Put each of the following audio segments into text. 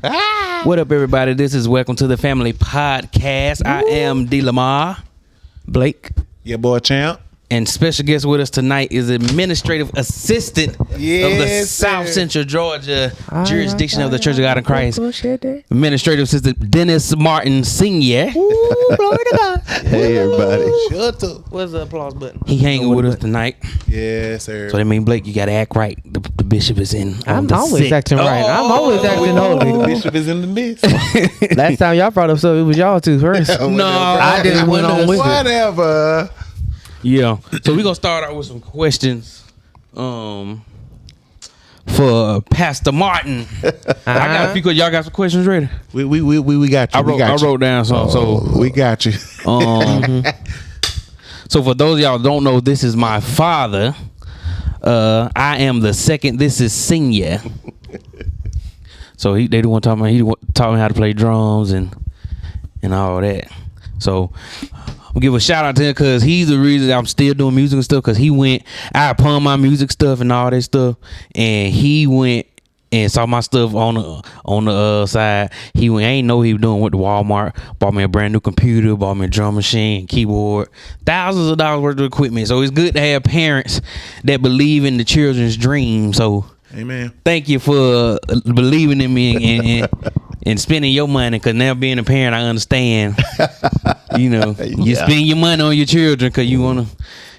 What up, everybody? This is Welcome to the Family Podcast. I am D. Lamar, Blake, your boy Champ. and special guest with us tonight is Administrative Assistant of the South Central Georgia jurisdiction of the Church of God in Christ. Administrative Assistant Dennis Martin Sr. Ooh, glory to God. Hey, everybody. Shoutout. Where's the applause button? He hanging with us tonight. Yes, sir. So that means, Blake, you got to act right. The bishop is in. I'm always acting right. I'm always acting holy. The bishop is in the midst. Last time y'all brought up something, it was y'all two first. No, I just went on with it. Whatever. Yeah. So we're gonna start out with some questions for Pastor Martin. I got a few. Y'all got some questions ready? We got you. I wrote down some. So we got you. So for those of y'all who don't know, this is my father. I am the second. This is Senior. So they didn't want to talk about. He taught me how to play drums and all that. So I'll give a shout out to him because he's the reason I'm still doing music and stuff. Because he went, I pawned my music stuff and all that stuff, and he went and saw my stuff on the side. He went, I ain't know he was doing. Went to Walmart, bought me a brand new computer, bought me a drum machine, keyboard, thousands of dollars worth of equipment. So it's good to have parents that believe in the children's dream. So Amen. thank you for believing in me and spending your money, because now being a parent, I understand. You know, you spend your money on your children because you want to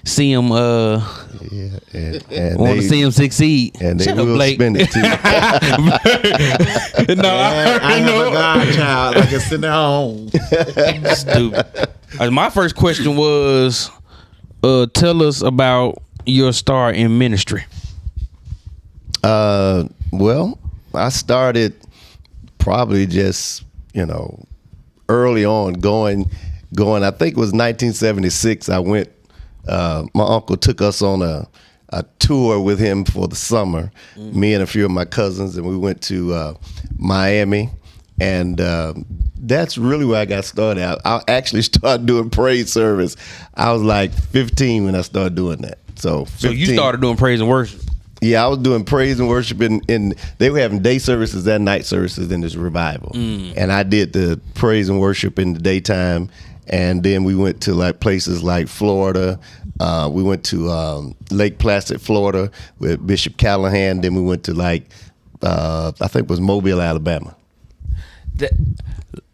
see them. Want to see them succeed. And they Shut up, will Blake. spend it too. No, I have a godchild. I can sit at home. Stupid. My first question was, tell us about your start in ministry. Well, I started probably just, early on going, I think it was 1976. I went, my uncle took us on a tour with him for the summer, me and a few of my cousins, and we went to Miami. And that's really where I got started. I actually started doing praise service. I was like 15 when I started doing that. So you started doing praise and worship. Yeah, I was doing praise and worship, and they were having day services and night services in this revival. And I did the praise and worship in the daytime, and then we went to like places like Florida. We went to Lake Placid, Florida, with Bishop Callahan. Then we went to I think it was Mobile, Alabama.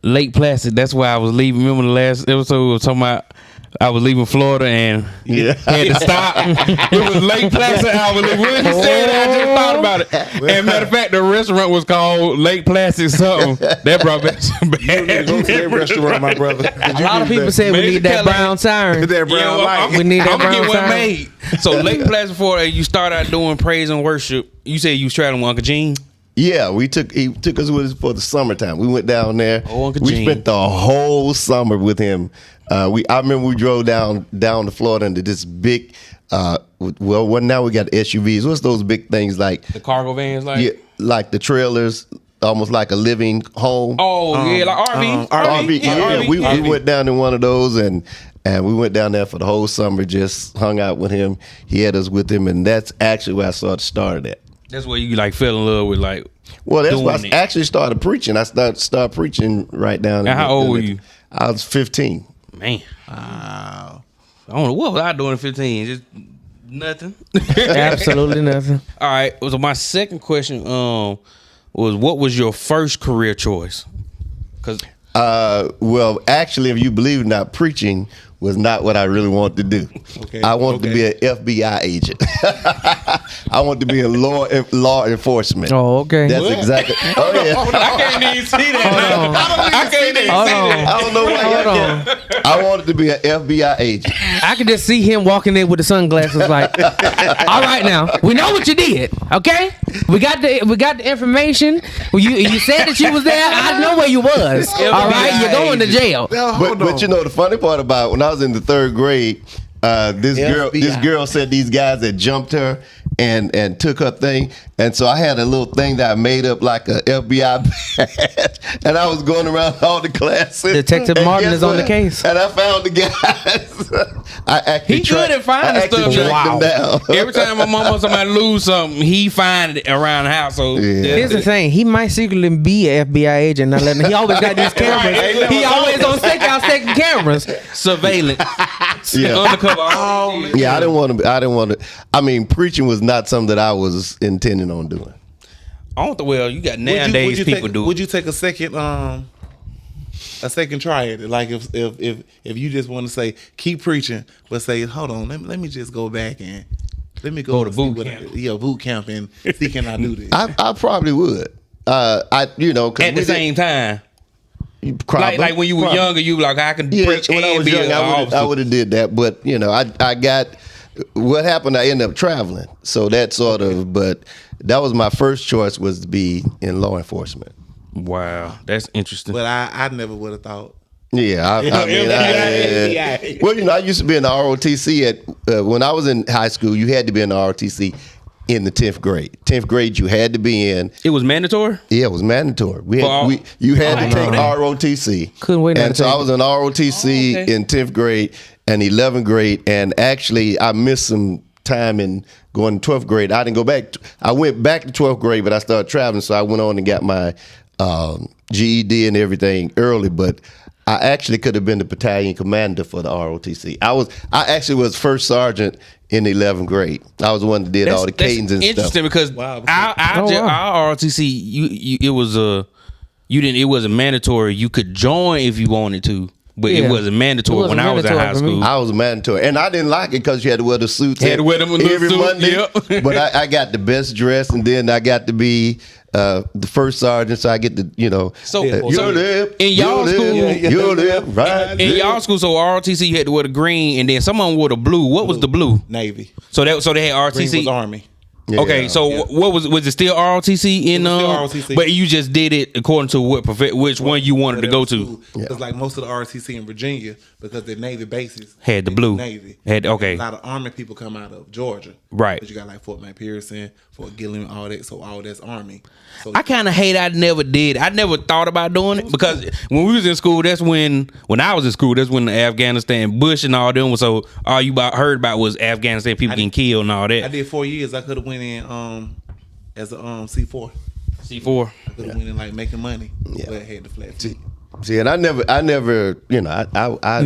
Lake Placid. That's why I was leaving. Remember the last episode we were talking about? I was leaving Florida and had to stop. It was Lake Placid. I was leaving. When you said that, I just thought about it. And matter of fact, the restaurant was called Lake Placid something. That brought back some bad. You need to go to that restaurant, my brother. A lot of people say we need that brown siren. That brown light. We need that I'm gonna brown get one siren. made. So Lake Placid, Florida, you started out doing praise and worship. You said you was traveling with Uncle Gene. Yeah, he took us with us for the summertime. We went down there. Oh, Uncle we Gene. spent the whole summer with him. I remember we drove down to Florida into this big. Now we got SUVs. What's those big things like? The cargo vans, like? Yeah, like the trailers, almost like a living home. Oh, yeah, like RV. RV. Yeah, RV. we went down in one of those and we went down there for the whole summer. Just hung out with him. He had us with him, and that's actually where I started at. That's where you like fell in love with Well, that's why doing I it. actually started preaching. I started preaching right down. Now, how old were you? I was 15. Man. Wow. I don't know. What was I doing at 15? Just nothing. Absolutely nothing. All right. So my second question was, what was your first career choice? Because Well, actually, if you believe it or not, preaching was not what I really wanted to do. Okay. I wanted to be an FBI agent. I wanted to be a law enforcement. Oh, okay. That's exactly. Oh yeah. I can't even see that. I can't even see that. I don't know why. I wanted to be an FBI agent. I could just see him walking in with the sunglasses like, all right now, we know what you did, okay? We got the information. Well, you said that you was there. I know where you was. All right, you're going to jail. But you know the funny part about when I was in the third grade, this girl said these guys had jumped her, and took her thing. And so I had a little thing that I made up like a FBI badge, and I was going around all the classes. Detective And Martin guess is on the what? case. And I found the guys. I actually He good at finding stuff. Them down. Every time my mama or somebody lose something, he find it around the house. So Here's the thing: he might secretly be an FBI agent. Not letting. He always got these cameras. Right. He always on stakeout taking cameras. surveillance, Yeah. undercover. Oh, Yeah, I didn't want to. I mean, preaching was not something that I was intending on doing. Well, you got nowadays people do. Would you take a second try at it? Like if you just want to say keep preaching, but say hold on, let me just go back and let me go to see boot what camp. boot camp and see can I do this? I probably would. Cause At the same time, like when you were younger, you were like, I can preach when I and was be young, an I officer. would have did that. But I got what happened. I ended up traveling, so that sort of. But that was my first choice, was to be in law enforcement. Wow, that's interesting. But I never would have thought. Yeah, I mean, well, I used to be in the ROTC when I was in high school. You had to be in the ROTC in the 10th grade. 10th grade, you had to be in. It was mandatory? Yeah, it was mandatory. You had to take ROTC. Couldn't wait. And so I was in ROTC in 10th grade and 11th grade, and actually I missed some time in going to 12th grade. I didn't go back. I went back to 12th grade, but I started traveling, so I went on and got my GED and everything early, but I actually could have been the battalion commander for the ROTC. I actually was first sergeant in the 11th grade. I was the one that did all the cadence and stuff. Interesting because our ROTC, it wasn't mandatory. You could join if you wanted to, but it wasn't mandatory when I was in high school. I was mandatory, and I didn't like it because you had to wear the suits. Had to wear them every suit, Monday. yep. But I got the best dress, and then I got to be the first sergeant, so I get to So you're there, in y'all school, you're there, right? in y'all school, so ROTC you had to wear the green, and then someone wore the blue. What was the blue? Navy. So they had ROTC. Green was Army. Yeah. Okay, so what was it still ROTC in ROTC. But you just did it according to which one you wanted to go to. Because like most of the ROTC in Virginia, because they're Navy bases, Had the they blue. Navy. Okay. A lot of Army people come out of Georgia, Right. But you got like Fort McPherson, Fort Gilliam, all that. So all that's Army. So I kind of hate I never did. I never thought about doing it because when we was in school, when I was in school, that's when the Afghanistan, Bush and all them. So all you heard about was Afghanistan people getting killed and all that. I did 4 years. I could have went in as a C4. C4. I could have went in like making money. Yeah. But I had the flat fee. See, and I never, I never had to had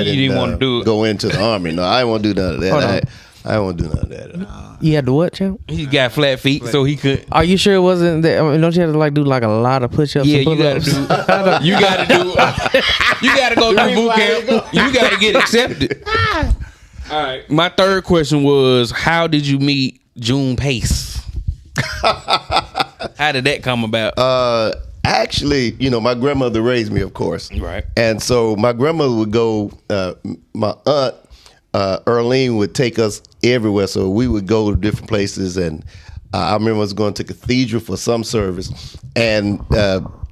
you didn't want to do it. go into the Army. No, I didn't want to do none of Hold on. that. I didn't want to do none of that. You had to what, champ? He got flat feet, so he could. Are you sure it wasn't that? I mean, don't you have to do a lot of push-ups? Yeah, and you gotta pull-ups? do. You gotta do. You gotta go through boot camp. You gotta get accepted. All right. My third question was, how did you meet June Pace? How did that come about? Actually, my grandmother raised me, of course. Right. And so my grandmother would go, my aunt, Earlene would take us everywhere. So we would go to different places. And I remember I was going to cathedral for some service. And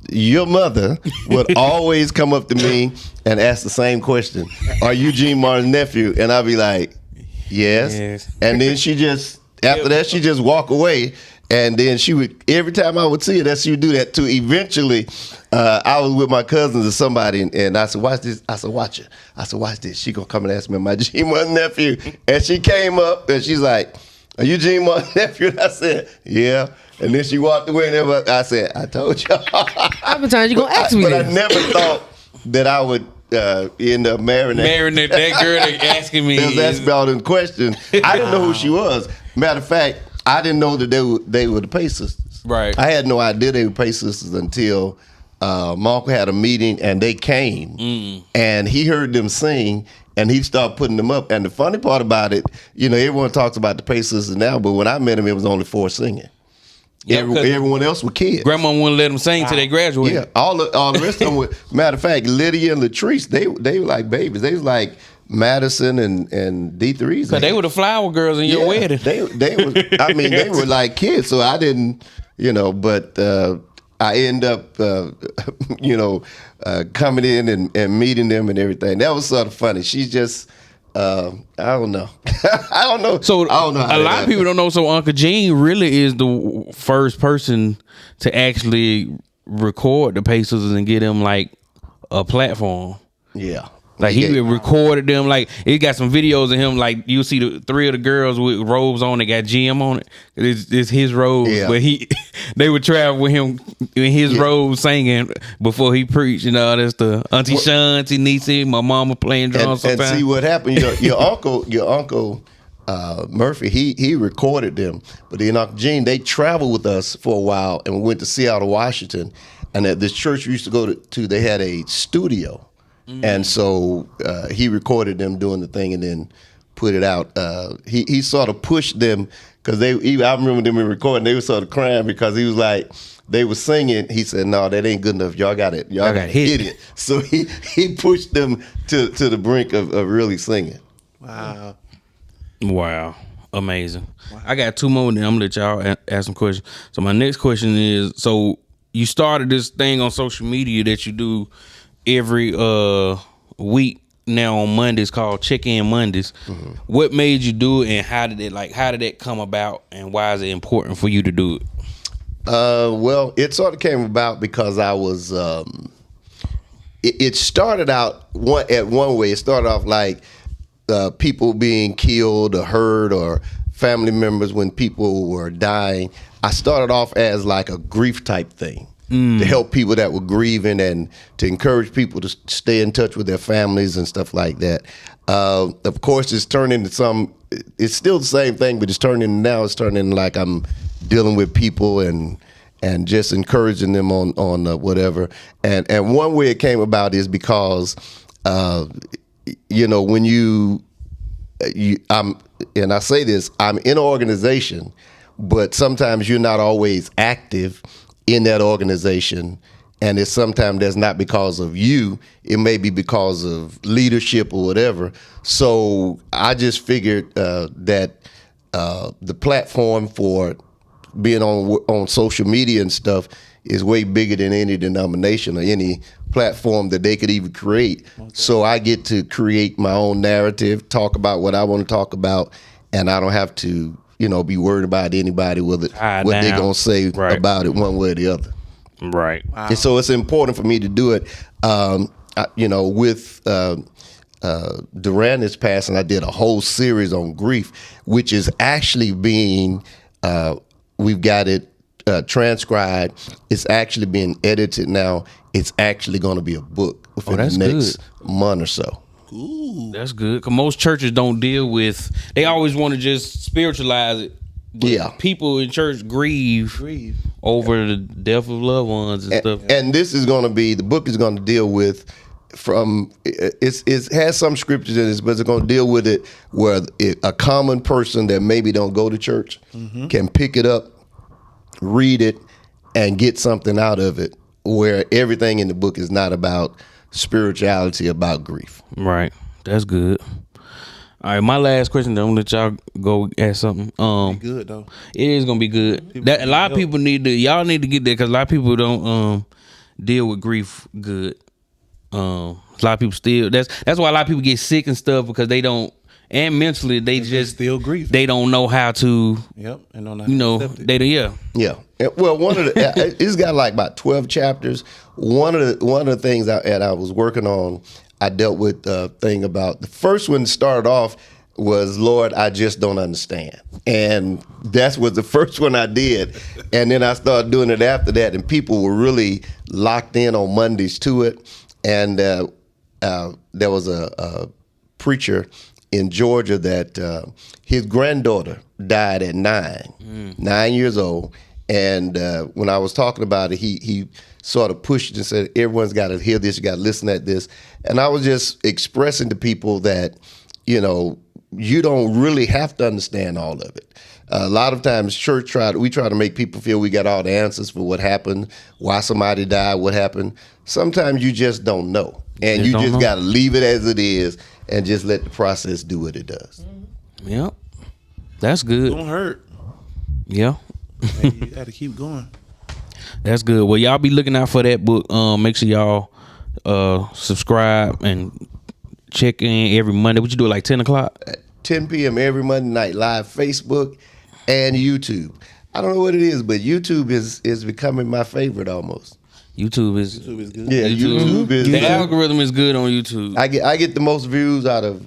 your mother would always come up to me and ask the same question. Are you Gene Martin's nephew? And I'd be like, yes. And then after that, she just walk away. And then she would, every time I would see her, she would do that too. Eventually, I was with my cousins or somebody, and I said, watch this. I said, watch it. I said, watch this. She gonna come and ask me, am I Gene Martin's nephew? And she came up, and she's like, are you Gene Martin's nephew? And I said, yeah. And then she walked away, and I said, I told you. How many times you gonna ask me But this? I never thought that I would end up marrying Marrying that girl that asking me. That's about in question. I didn't know who she was. Matter of fact, I didn't know that they were the Pace sisters. Right. I had no idea they were Pace sisters until my uncle had a meeting and they came and he heard them sing and he started putting them up. And the funny part about it, everyone talks about the Pace sisters now, but when I met them, it was only 4 singing. Yeah, Everyone else were kids. Grandma wouldn't let them sing till they graduated. Yeah, all the rest of them were. Matter of fact, Lydia and Latrice, they were like babies. They was like Madison and D3's. Cause they were the flower girls in your wedding. They were. I mean, they were like kids. So I didn't, But I end up, coming in and meeting them and everything. That was sort of funny. She's just I don't know. I don't know. So I don't know how a lot of people don't know. So Uncle Gene really is the first person to actually record the Pacers and get them like a platform. Yeah. Like he recorded them. Like he got some videos of him. Like you see the 3 of the girls with robes on. They got GM on it. It's his robes. Yeah. But they would travel with him in his robes singing before he preached and all that stuff. Auntie Sean, Auntie Niecy, my mama playing drums. And see what happened. Your uncle Murphy, he recorded them. But then Uncle Gene, they traveled with us for a while and we went to Seattle, Washington. And at this church we used to go to, they had a studio. And so he recorded them doing the thing and then put it out. He sort of pushed them because I remember them recording. They were sort of crying because he was like, they were singing. He said, "No, that ain't good enough. Y'all got it. Y'all got to hit it." So he pushed them to the brink of really singing. Wow. Amazing. Wow. I got 2 more and then I'm gonna let y'all ask some questions. So my next question is, so you started this thing on social media that you do every week now on Mondays called Check-In Mondays. Mm-hmm. What made you do it and how did it come about and why is it important for you to do it? Well, it sort of came about because I was it started out one way. It started off like people being killed or hurt or family members when people were dying. I started off as like a grief type thing. To help people that were grieving and to encourage people to stay in touch with their families and stuff like that. Of course, it's turned into it's still the same thing, but it's turning like I'm dealing with people and just encouraging them on whatever. And one way it came about is because, when and I say this, I'm in an organization, but sometimes you're not always active in that organization, and it's sometimes that's not because of you. It may be because of leadership or whatever. So I just figured that the platform for being on social media and stuff is way bigger than any denomination or any platform that they could even create. Okay. So I get to create my own narrative, talk about what I want to talk about, and I don't have to be worried about anybody what they're gonna say about it one way or the other. Right. Wow. And so it's important for me to do it. With Durand's passing, I did a whole series on grief, which is actually being we've got it transcribed. It's actually being edited now. It's actually going to be a book within the next month or so. Ooh, that's good. Because most churches don't deal with. They always want to just spiritualize it. Yeah, people in church grieve over the death of loved ones and stuff. And this is going to be the book is going to deal with it has some scriptures in it, but it's going to deal with it where a common person that maybe don't go to church can pick it up, read it, and get something out of it. Where everything in the book is not about spirituality, about grief. Right. That's good. All right, my last question. Then I'm gonna let y'all go ask something. Be good though. It is gonna be good. A lot of people y'all need to get there because a lot of people don't deal with grief good. A lot of people still. That's why a lot of people get sick and stuff because they don't. And mentally, they just still grieve. They don't know how to. Yep, and don't know how to accept it. Yeah. Well, one of the it's got like about 12 chapters. One of the things I was working on, I dealt with a thing about the first one started off was Lord, I just don't understand, and that's was the first one I did, and then I started doing it after that, and people were really locked in on Mondays to it, and there was a preacher in Georgia that his granddaughter died at 9 years old. And when I was talking about it, he sort of pushed and said, everyone's got to hear this, you got to listen at this. And I was just expressing to people that, you don't really have to understand all of it. A lot of times we try to make people feel we got all the answers for what happened, why somebody died, what happened. Sometimes you just don't know. And you just got to leave it as it is and just let the process do what it does. Yep. That's good. Don't hurt. Yeah. Hey, you got to keep going. That's good. Well, y'all be looking out for that book. Make sure y'all subscribe and check in every Monday. What you do, like 10 o'clock? 10 p.m. every Monday night, live Facebook and YouTube. I don't know what it is, but YouTube is becoming my favorite almost. YouTube is It was good. Yeah, YouTube is. the algorithm is good on YouTube. I get the most views out of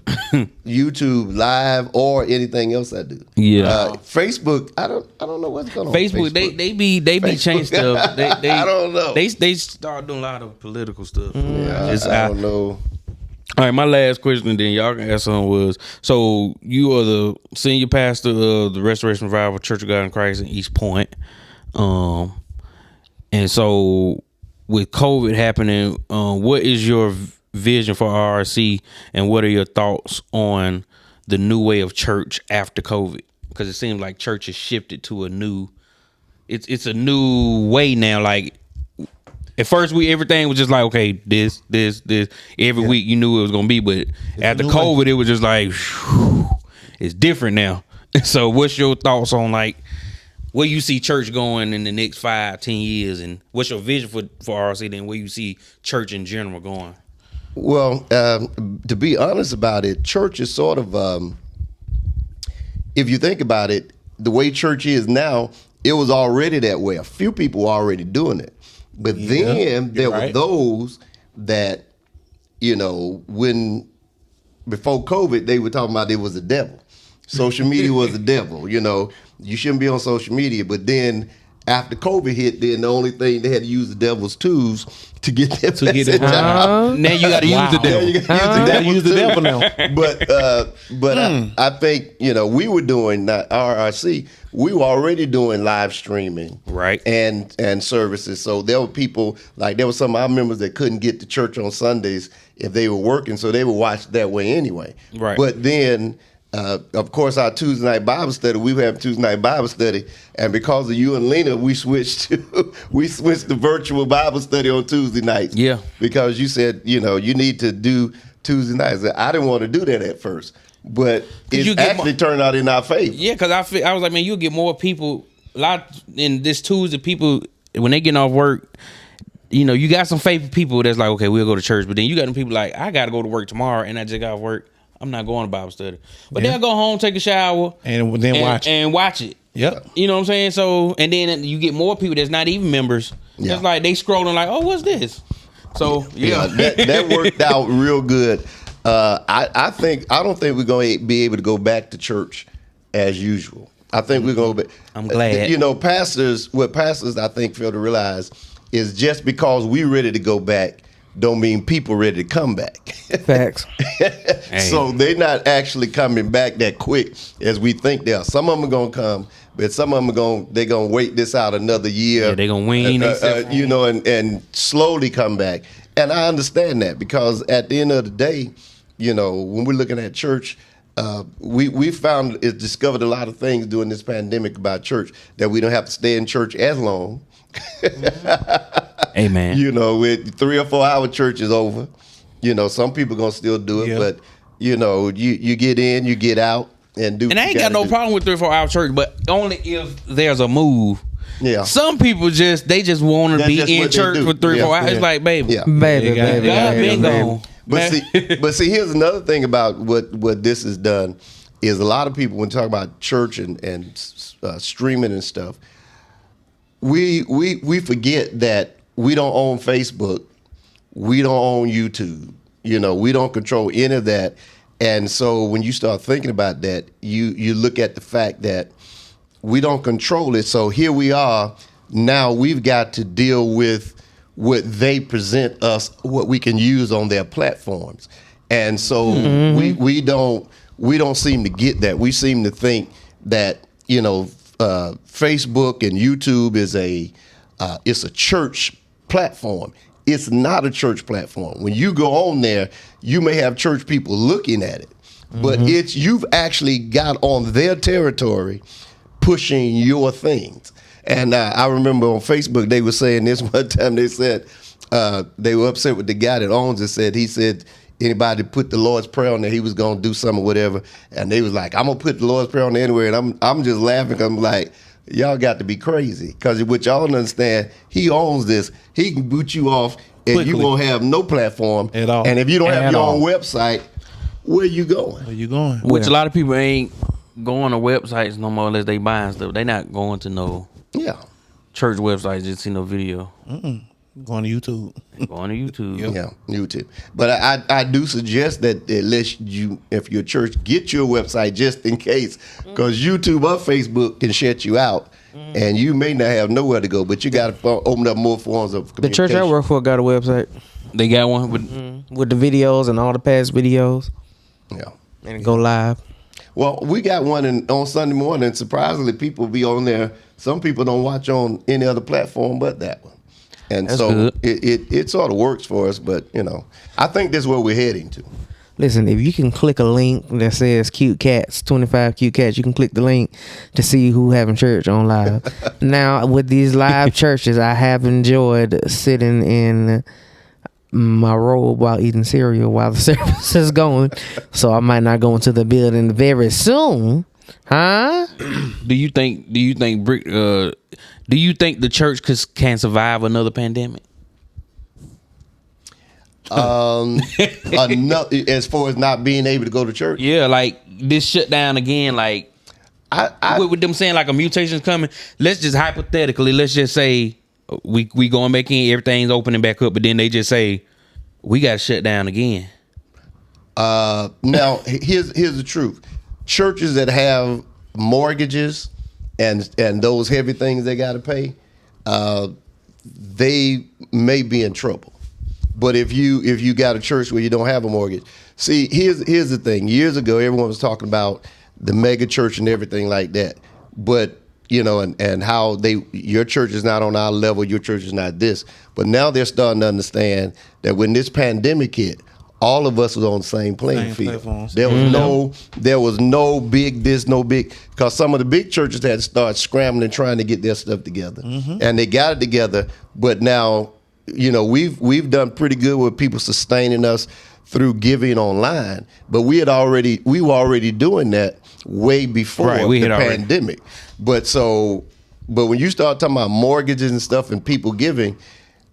YouTube live or anything else I do. Yeah. Facebook, I don't know what's going on. Facebook, they be changing stuff. They I don't know. They start doing a lot of political stuff. Yeah, I don't know. All right, my last question, and then y'all can ask something, was, so you are the senior pastor of the Restoration Revival Church of God in Christ in East Point. And so with COVID happening, what is your vision for RRC, and what are your thoughts on the new way of church after COVID? Because it seems like church has shifted to a new, it's a new way now. Like, at first, everything was just like, okay, this. Every week you knew it was gonna be, but after COVID, it was just like, whew, it's different now. So, what's your thoughts on like where you see church going in the next 5-10 years, and what's your vision for RC? Then where you see church in general going? Well, to be honest about it, church is sort of, if you think about it, the way church is now, it was already that way. A few people were already doing it. But then there were those that, before COVID, they were talking about it was the devil. Social media was the devil. You shouldn't be on social media. But then after COVID hit, then the only thing they had to use the devil's tools to get their message out. Now you got to use the devil. You got to use the devil now. But I think we were doing not RRC. We were already doing live streaming, right, and services. So there were people there were some of our members that couldn't get to church on Sundays if they were working, so they would watch that way anyway. Right. But then, of course, our Tuesday night Bible study, we have Tuesday night Bible study, and because of you and Lena, we switched to virtual Bible study on Tuesday nights. Yeah. Because you said you need to do Tuesday nights. I didn't want to do that at first. But it actually turned out in our favor. Yeah, because I was like, man, you'll get more people. A lot in this Tuesday, people, when they getting off work, you got some faithful people that's like, okay, we'll go to church. But then you got them people like, I got to go to work tomorrow, and I just got off work. I'm not going to Bible study. But they'll go home, take a shower, and then watch it. Yep. You know what I'm saying? So, and then you get more people that's not even members. Yeah. It's like they scrolling like, oh, what's this? So, that worked out real good. I don't think we're going to be able to go back to church as usual. I think we're going to be. I'm glad. What pastors I think fail to realize is just because we're ready to go back don't mean people ready to come back. Facts. So they're not actually coming back that quick as we think they are. Some of them are going to come, but some of them they're going to wait this out another year. Yeah, they're going to wean. And slowly come back. And I understand that because at the end of the day, when we're looking at church, we discovered a lot of things during this pandemic about church, that we don't have to stay in church as long. Amen. With 3 or 4 hour church is over. Some people gonna still do it, but you get in, you get out, and do. And I ain't got no problem with 3 or 4 hour church, but only if there's a move. Yeah. Some people just want to be in church for 3 or 4 hours. It's like, baby, God been gone. But see, here's another thing about what this has done is a lot of people, when talking about church and streaming and stuff, we forget that we don't own Facebook, we don't own YouTube, we don't control any of that. And so when you start thinking about that, you look at the fact that we don't control it. So here we are, now we've got to deal with what they present us, what we can use on their platforms. And so we don't seem to get that. We seem to think that, Facebook and YouTube is it's a church platform. It's not a church platform. When you go on there, you may have church people looking at it, but you've actually got on their territory pushing your things. And I remember on Facebook, they were saying this one time. They said they were upset with the guy that owns it. He said anybody put the Lord's Prayer on there, he was going to do something or whatever. And they was like, I'm going to put the Lord's Prayer on there anyway. And I'm just laughing. I'm like, y'all got to be crazy. Because what y'all don't understand, he owns this. He can boot you off and you won't have no platform. At all. And if you don't have your own website, where you going? Where you going? Which a lot of people ain't going to websites no more unless they buying stuff. They not going to no Yeah. church websites just see no video. Going to YouTube. They going to YouTube. Yep. Yeah, YouTube. But I do suggest that unless if your church, get your website just in case, because YouTube or Facebook can shut you out, and you may not have nowhere to go. But you got to open up more forms of The communication. church I work for got a website They got one with with the videos and all the past videos, Yeah. and it go live. Well, we got one on Sunday morning. Surprisingly, people be on there. Some people don't watch on any other platform but that one. And That's so good. it sort of works for us, but I think that's where we're heading to. Listen, if you can click a link that says cute cats, 25 cute cats, you can click the link to see who having church on live. Now, with these live churches, I have enjoyed sitting in my robe while eating cereal while the service is going. So I might not go into the building very soon. Huh? Do you think the church can survive another pandemic? As far as not being able to go to church, Yeah, like this shut down again. Like with them saying like a mutation's coming. Let's just hypothetically, let's just say we going back in, everything's opening back up, but then they just say we got to shut down again. now here's the truth: churches that have mortgages and those heavy things they got to pay, they may be in trouble. But if you got a church where you don't have a mortgage, see, here's the thing. Years ago, everyone was talking about the mega church and everything like that. But and how your church is not on our level, your church is not this. But now they're starting to understand that when this pandemic hit, all of us was on the same playing field. platforms. There was no big this, no big, because some of the big churches had to start scrambling trying to get their stuff together, and they got it together. But now, we've done pretty good with people sustaining us through giving online. But we were already doing that way before the pandemic. But when you start talking about mortgages and stuff and people giving,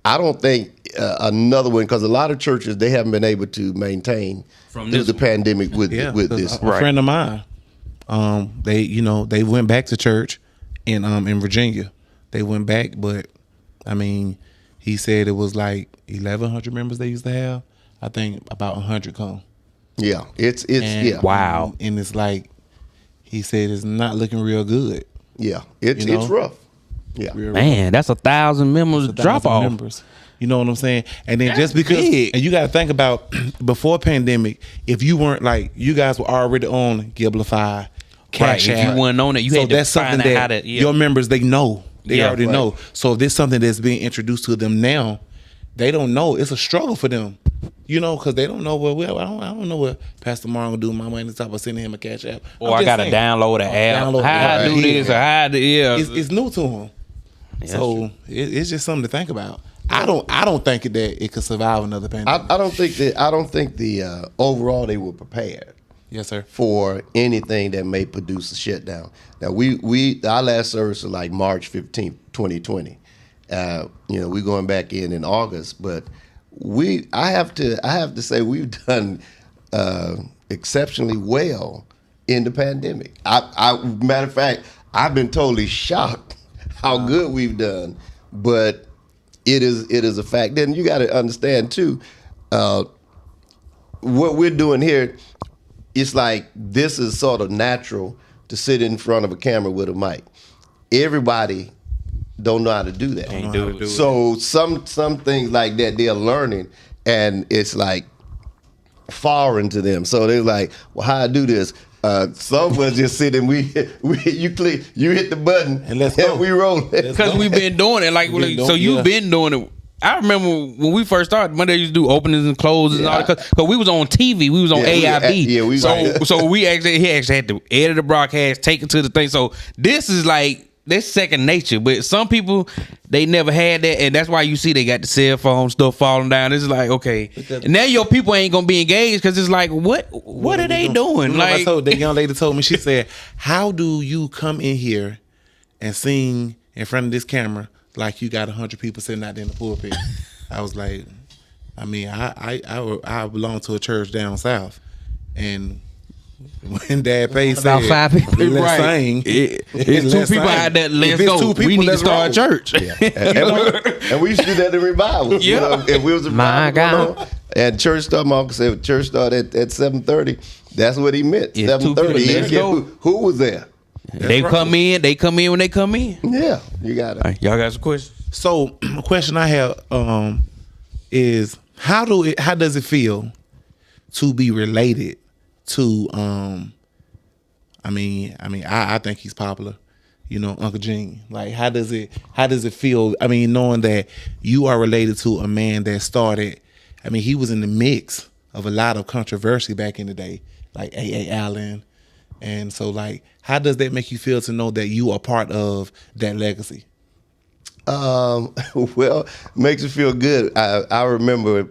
I don't think another one, because a lot of churches, they haven't been able to maintain through the pandemic with this. A friend of mine, they went back to church in Virginia. They went back, but I mean, he said it was like 1,100 members they used to have. I think about 100 come. Yeah, it's yeah. Wow. And it's like, he said it's not looking real good. Yeah, it's rough. Yeah. Man, that's 1,000 members drop 1,000 off. members. You know what I'm saying? And then just because, big. and you got to think about before pandemic, if you weren't like, you guys were already on Giblify, Cash Right, if App. you weren't on it, you had to that's something find out how that to- yeah. your members, they know. They Yeah, already right. know. So if there's something that's being introduced to them now, they don't know. It's a struggle for them. Because they don't know I don't know what Pastor Marlon gonna do with my money on top of sending him a Cash App. Or I gotta download an app. download How I the do app. this or how I do It's new to them. So it's just something to think about. I don't think that it could survive another pandemic. I don't think the overall they were prepared Yes, sir. for anything that may produce a shutdown. Now our last service was like March 15th, 2020. We going back in August, but I have to say we've done exceptionally well in the pandemic. Matter of fact, I've been totally shocked how good we've done, but it is a fact. Then you got to understand too, what we're doing here. It's like this is sort of natural to sit in front of a camera with a mic. Everybody don't know how to do that. Can't do it. So some things like that they're learning, and it's like foreign to them. So they're like, "Well, how I do this?" Some of us just sit and you hit the button And let's go. we roll it. Because we've been doing it. You've been doing it. I remember when we first started, Monday used to do openings and closes and all that. Because we was on TV. We was on AIB. So he actually had to edit the broadcast, take it to the thing. So this is like, that's second nature. But some people, they never had that. And that's why you see they got the cell phone stuff falling down. It's like, okay. And now your people ain't going to be engaged because it's like, what are they doing? Like, The young lady told me, she said, how do you come in here and sing in front of this camera like you got 100 people sitting out there in the pulpit? I was like, I mean, I belong to a church down south. And when Dad Pay said, About 5 people. let's sing. It's two people out there. Let's go. We need to start a church. And we used to do that in revivals. Yeah. You know, if we was a My revival going God. on, and church start, my uncle said church started at 7:30. That's what he meant. Yeah, 7:30. He didn't let's care go. who was there. They come in when they come in. Yeah, you got it. All right, y'all got some questions? So, a question I have is how does it feel to be related to I think he's popular, you know, Uncle Gene. Like how does it feel? I mean, knowing that you are related to a man that started, I mean, he was in the mix of a lot of controversy back in the day, like A.A. Allen. And so like how does that make you feel to know that you are part of that legacy? Well, makes you feel good. I remember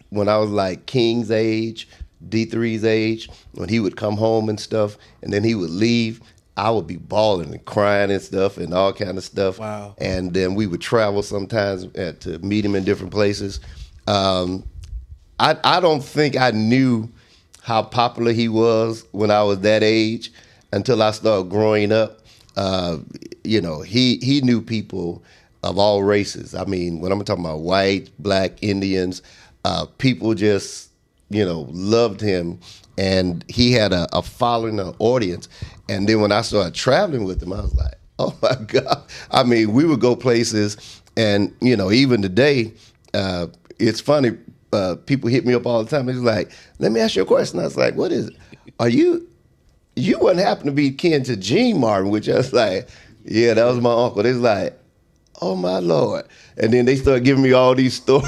when I was like King's age, D3's age, when he would come home and stuff, and then he would leave, I would be bawling and crying and stuff and all kind of stuff. Wow. And then we would travel sometimes to meet him in different places. I don't think I knew how popular he was when I was that age until I started growing up. You know, he knew people of all races. I mean, when I'm talking about white, black, Indians, people just, you know, loved him, and he had a following, an audience. And then when I started traveling with him, I was like, oh my God. I mean, we would go places, and, you know, even today, it's funny, people hit me up all the time. It's like, let me ask you a question. I was like, what is it? You wouldn't happen to be kin to Gene Martin, which I was like, yeah, that was my uncle. They was like, oh my Lord. And then they started giving me all these stories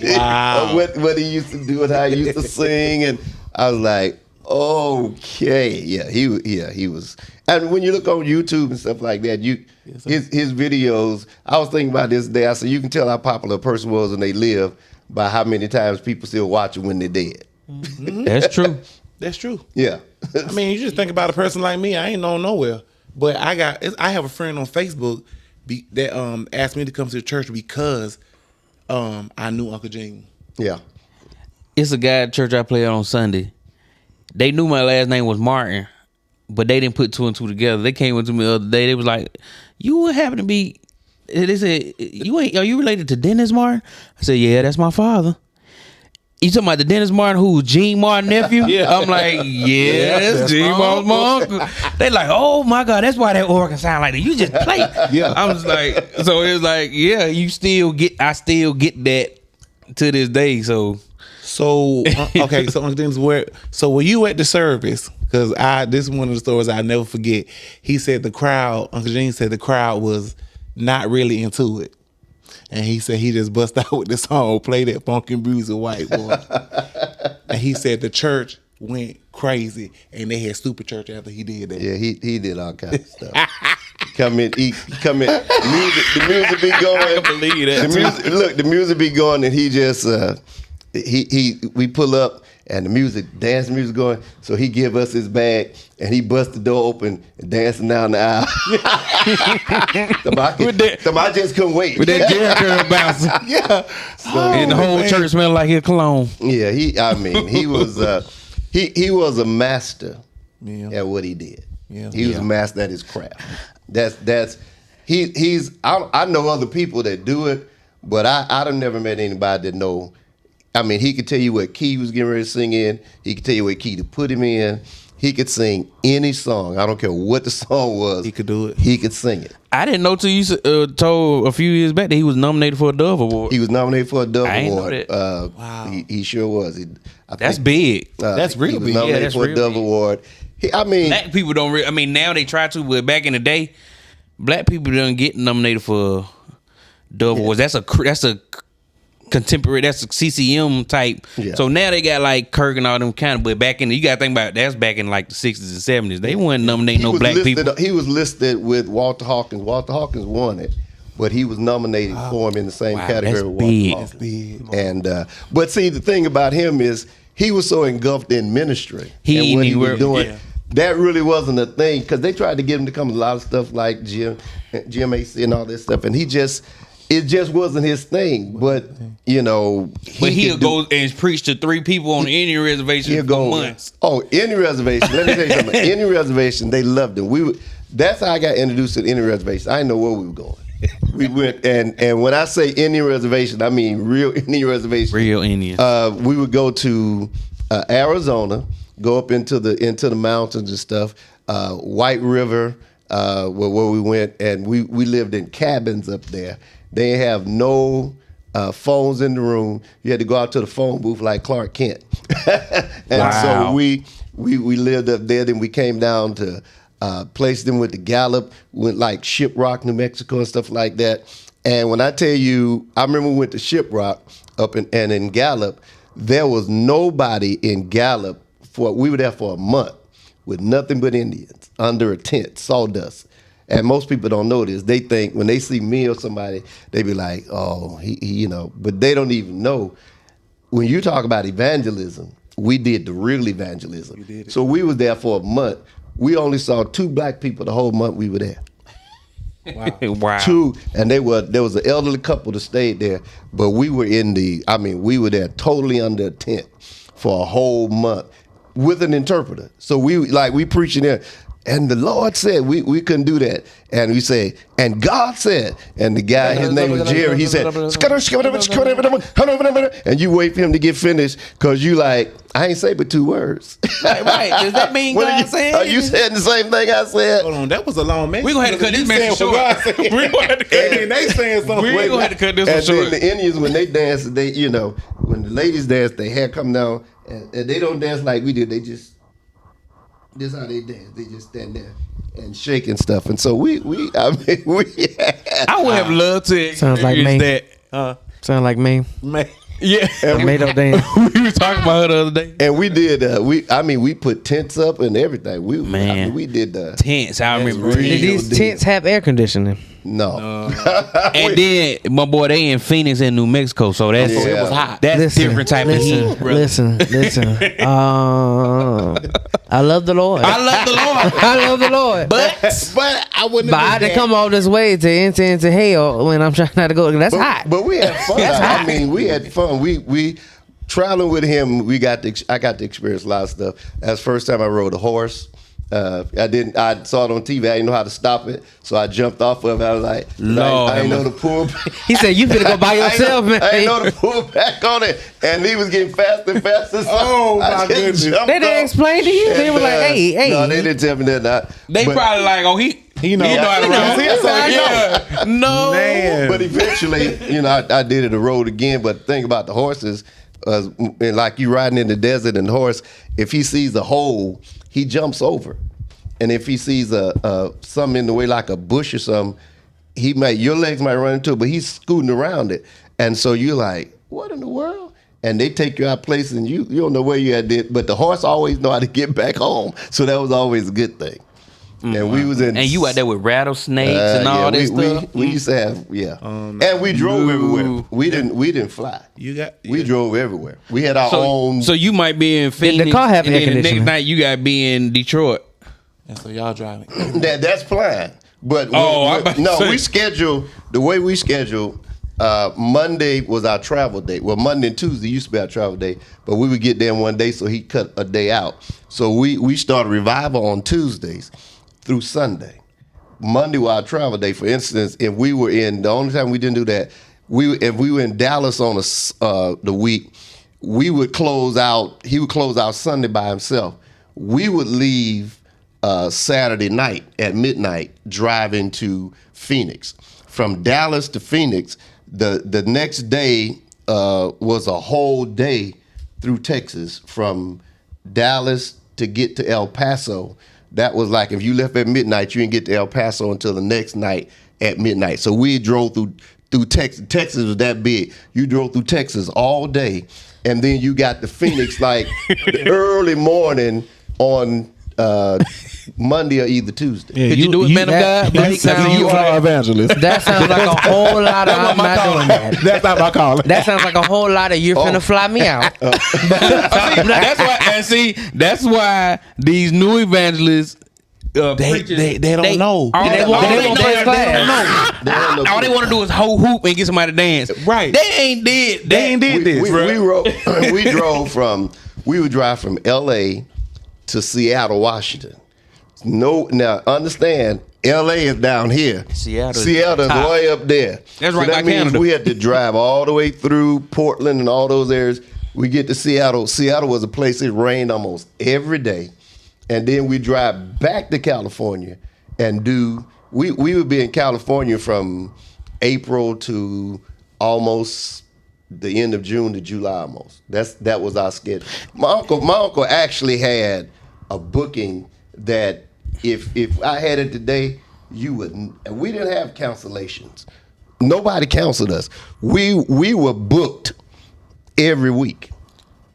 Wow. of what he used to do and how he used to sing. And I was like, okay. Yeah, he was. And when you look on YouTube and stuff like that, his videos, I was thinking about this day. I said, you can tell how popular a person was when they live by how many times people still watch them when they're dead. Mm-hmm. That's true. That's true. Yeah. I mean, you just think about a person like me. I ain't known nowhere, but I have a friend on Facebook that asked me to come to the church because I knew Uncle Gene. Yeah. It's a guy at church I play at on Sunday. They knew my last name was Martin, but they didn't put two and two together. They came up to me the other day. They was like, "You would happen to be?" They said, Are you related to Dennis Martin?" I said, "Yeah, that's my father." You talking about the Dennis Martin who's Gene Martin nephew? Yeah. I'm like, yes, that's Gene my Martin's my uncle. They like, oh my God, that's why that organ sound like that. You just play. Yeah. I was like, so it's like, yeah, I still get that to this day. So okay, so Uncle Dennis, were you at the service? Because this is one of the stories I'll never forget. He said Uncle Gene said the crowd was not really into it. And he said he just bust out with the song, play that funky music, white boy. And he said the church went crazy, and they had stupid church after he did that. Yeah, he did all kinds of stuff. Come in, the music be going. I can believe that. The music be going, and he just we pull up, and the dance music going. So he give us his bag, and he bust the door open and dancing down the aisle. I just couldn't wait. With that Jerry curl bouncing. Yeah. And the whole church smelled like his cologne. Yeah, he was he was a master Yeah. at what he did. Yeah. He was a master at his craft. I know other people that do it, but I've never met anybody that know. I mean, he could tell you what key he was getting ready to sing in. He could tell you what key to put him in. He could sing any song. I don't care what the song was. He could do it. He could sing it. I didn't know till you told a few years back that he was nominated for a Dove Award. He was nominated for a Dove I ain't know Award. that. Wow. He sure was. That's big. That's real He was big. Yeah, nominated that's for a real Dove big. Award. Black people don't really, I mean, now they try to, but back in the day, black people didn't get nominated for Dove Awards. That's a contemporary, that's a CCM type. Yeah. So now they got like Kirk and all them kind of, but back in, you got to think about it, that's back in like the 60s and 70s. They weren't nominating no black people. He was listed with Walter Hawkins. Walter Hawkins won it, but he was nominated for him in the same category that's with Walter big. Hawkins. That's big. And but see, the thing about him is he was so engulfed in ministry He and what he knew was where- doing. yeah. That really wasn't a thing because they tried to get him to come to a lot of stuff like GMAC and all this stuff, and he just it just wasn't his thing. But you know, But he'll could do- go and preach to 3 people on any reservation he'll for go months. Oh, any reservation. Let me tell you something. Any reservation, they loved him. That's how I got introduced to any reservation. I didn't know where we were going. We went and when I say any reservation, I mean real any reservation. Real Indians. We would go to Arizona, go up into the mountains and stuff. White River, where we went, and we lived in cabins up there. They have no phones in the room. You had to go out to the phone booth like Clark Kent. And so we lived up there. Then we came down to placed them with the Gallup, went like Shiprock, New Mexico, and stuff like that. And when I tell you, I remember we went to Shiprock and in Gallup, there was nobody in Gallup we were there for a month with nothing but Indians under a tent, sawdust. And most people don't know this. They think when they see me or somebody, they be like, oh, he you know, but they don't even know. When you talk about evangelism, we did the real evangelism. You did it. So we was there for a month. We only saw 2 black people the whole month we were there. Wow. Wow. 2, and there was an elderly couple that stayed there, but we were we were there totally under a tent for a whole month with an interpreter. So we preaching there. And the Lord said we couldn't do that. And we say, and God said, and the guy, his name was Jerry, he said, and you wait for him to get finished because you like, I ain't say but 2 words. Right. Does that mean What God said? are you saying the same thing I said? Hold on, that was a long message. We're going to have to cut this message short. We're going to have to cut it. And they saying something. We're going to have to cut this one And short. then the Indians, when they dance, when the ladies dance, their hair come down, and they don't dance like we did. They just, this is how they dance. They just stand there and shake and stuff. And so we I would have loved to Sounds like experience me. that. Sound like me. Man. Yeah. Tomato dance. We were talking about her the other day. And we did. We put tents up and everything. We did the Tents. I remember. real Did these deal. tents have air conditioning? No. And then my boy, they in Phoenix and New Mexico, so that's Yeah. it was hot. That's different type of heat, brother. Listen. I love the Lord. I love the Lord, I love the Lord. But I wouldn't But I had to come all this way to enter into hell when I'm trying not to go. That's hot. But we had fun. I mean, we had fun. We traveling with him. I got to experience a lot of stuff. That's the first time I rode a horse. I saw it on TV. I didn't know how to stop it, so I jumped off of it. I was like, Lord, I didn't know to pull. He said, "You finna go by yourself, man." I didn't know to pull back on it, and he was getting faster and faster. So Oh, my I just goodness. jumped They didn't off. explain to you. They And, were like, "Hey." No, they didn't tell me that. They But- probably like, oh, he know how to ride. Yeah. No. Man. But eventually, I did it a road again. But the thing about the horses, and like you riding in the desert and the horse, if he sees a hole, he jumps over. And if he sees something in the way like a bush or something, your legs might run into it, but he's scooting around it. And so you're like, what in the world? And they take you out places and you don't know where you at, but the horse always know how to get back home. So that was always a good thing. And we was in, And you out there with rattlesnakes and all this stuff. we used to have, and we drove everywhere. We didn't fly. We drove everywhere. We had our own. So you might be in Phoenix, car have and air then the next conditioning? night you got to be in Detroit. And so y'all driving. That's fine. But I'm about to say. we schedule the way we schedule. Monday was our travel day. Well, Monday and Tuesday used to be our travel day, but we would get there one day, so he cut a day out. So we started Revival on Tuesdays through Sunday. Monday was our travel day. For instance, if we were the only time we didn't do that, if we were in Dallas on the week, we would close out. He would close out Sunday by himself. We would leave Saturday night at midnight, driving to Phoenix. From Dallas to Phoenix, the next day was a whole day through Texas. From Dallas to get to El Paso, that was like if you left at midnight, you didn't get to El Paso until the next night at midnight. So we drove through Texas. Texas was that big. You drove through Texas all day, and then you got to Phoenix like the early morning on Monday or either Tuesday. Yeah, Did you do it, man of God? that sounds- you are evangelist. That sounds like a whole lot of I'm not doing that. That's not my calling. That sounds like a whole lot of you're finna fly me out. That's why. And see, that's why these new evangelists preachers, they don't know. All they want They to do is whole hoop and get somebody to dance. Right. They ain't did that. They ain't did this. We would drive from L.A. to Seattle, Washington. No, now understand, L.A. is down here. Seattle is top. way up there. That's so right that by means Canada. we had to drive all the way through Portland and all those areas. We get to Seattle. Seattle was a place it rained almost every day. And then we drive back to California and we would be in California from April to almost the end of June to July almost. That was our schedule. My uncle actually had a booking that if I had it today, you wouldn't. And we didn't have cancellations. Nobody canceled us. We were booked every week.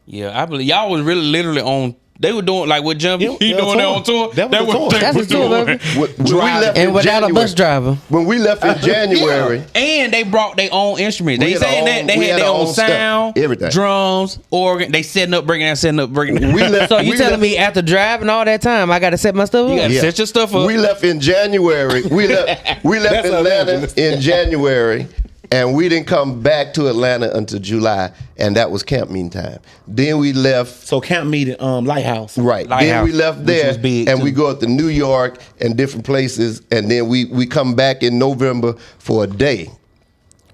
Yeah, I believe y'all was really literally on. They were doing like what Jump. He doing that on tour. That was the tour. That's a tour, baby. We left And in without a bus driver. When we left in January, And they brought their own instruments. We They had saying our that own- they we had had their our own own stuff, sound, everything. drums, organ. They setting up, breaking down. we left. So you we telling left- me after driving all that time, I got to set my stuff You up? gotta Yeah. set your stuff up. We left in January. We left That's Atlanta in January, and we didn't come back to Atlanta until July, and that was camp meeting time. Then we left. So camp meeting, Lighthouse. Right. Lighthouse, then we left which there, was big, and too. we go up to New York and different places, and then we come back in November for a day,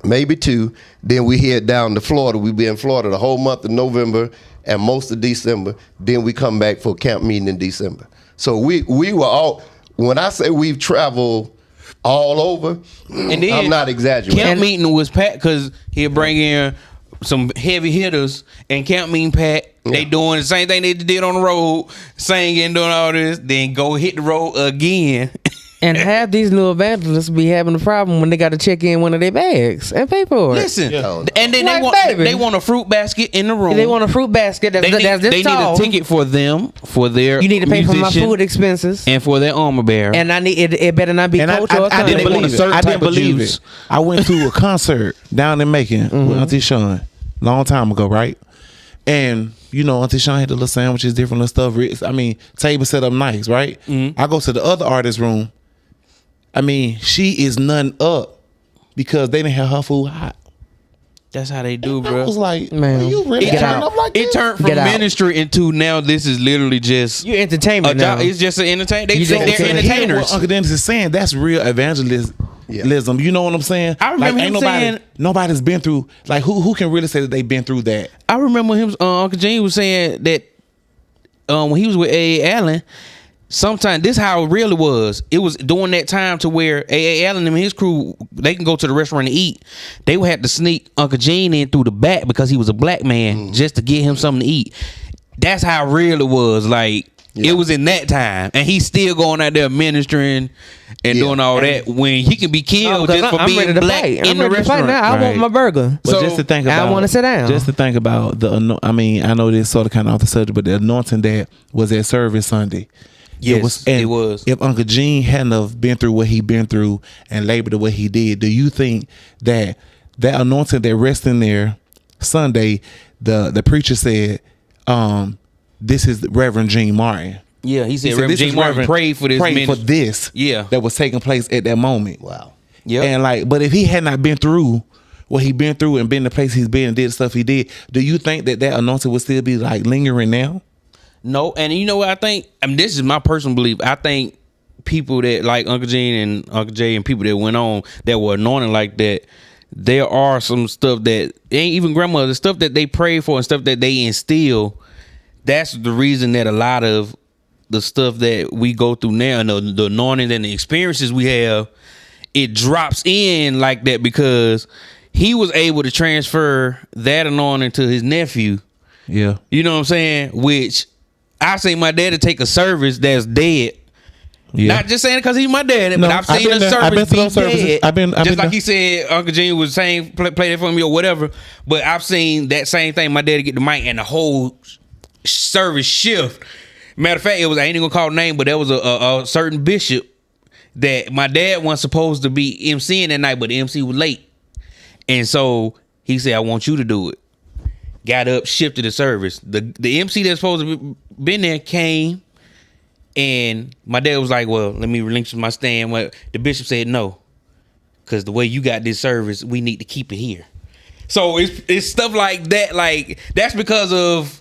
maybe two. Then we head down to Florida. We be in Florida the whole month of November and most of December. Then we come back for camp meeting in December. So we were all. When I say we've traveled all over, And then I'm not exaggerating. Camp meeting was packed because he'll bring in some heavy hitters and camp meeting packed. They doing the same thing they did on the road, singing, doing all this. Then go hit the road again. And half these new evangelists be having a problem when they got to check in one of their bags and pay for it. Listen, Yeah. and then Like, baby. they want a fruit basket in the room. They want a fruit basket that's, that's this they tall. need a ticket for them, for their You need to pay for my musician, food expenses. and for their armor bearer. And I need it better not be And coach or I Sunday. didn't They want a believe it. certain I didn't type of believe juice. it. I went to a concert down in Macon with Auntie Sean long time ago, right? And you know, Auntie Sean had the little sandwiches, different little stuff. I mean, table set up nice, right? I go to the other artist room. I mean, she is none up because they didn't have her food hot. That's how they do, I bro. was like, Man. man, you really Get turned out. up like It this? turned from Get out. ministry into now this is literally just You a entertainment now. job. It's just an entertainment. They You think just they're entertain- Hearing entertainers. what Uncle Dennis is saying, that's real evangelism. You know what I'm saying? I remember him saying- nobody's been through, like, who can really say that they've been through that? I remember him. Uncle Gene was saying that when he was with A.A. Allen, sometimes this how it really was. It was during that time to where A.A. Allen and his crew, they can go to the restaurant and eat. They would have to sneak Uncle Gene in through the back because he was a black man just to get him something to eat. That's how real it was. Like it was in that time, and he's still going out there ministering and doing all that when he can be killed just for I'm being ready to black fight. in I'm the ready to fight restaurant. now. I want Right. my burger. But So, just to think I about, wanna sit down. Just to think about I mean, I know this sort of kind of off the subject, but the anointing that was at service Sunday. Yes, it was. If Uncle Gene hadn't have been through what he been through and labored the way he did, do you think that anointing that rests in there Sunday, the preacher said, this is Reverend Gene Martin. Yeah, he said, He said, Reverend "This Gene is Martin Reverend- prayed for this prayed for ministry." this Yeah. that was taking place at that moment. Wow. Yep. And like, but if he had not been through what he been through and been the place he's been and did the stuff he did, do you think that anointing would still be like lingering now? No, and you know what I think? I mean, this is my personal belief. I think people that like Uncle Gene and Uncle Jay and people that went on that were anointed like that, there are some stuff that ain't even grandmother stuff that they pray for and stuff that they instill. That's the reason that a lot of the stuff that we go through now and the anointing and the experiences we have, it drops in like that because he was able to transfer that anointing to his nephew. Yeah. You know what I'm saying? Which I seen my daddy take a service that's dead. Yeah. Not just saying because he's my daddy, No, but I've I've seen been a there. service I've been to be those services. dead. I've been just like there. he said, Uncle Gene was saying, play that for me or whatever. But I've seen that same thing. My daddy get the mic and the whole service shift. Matter of fact, I ain't even gonna call the name, but there was a certain bishop that my dad wasn't supposed to be emceeing that night, but the MC was late. And so he said, I want you to do it. Got up, shifted the service. The MC that's supposed to be been there came, And my dad was like, well, let me relinquish my stand. Well, the bishop said no, because the way you got this service, we need to keep it here. So it's stuff like that. Like, that's because of,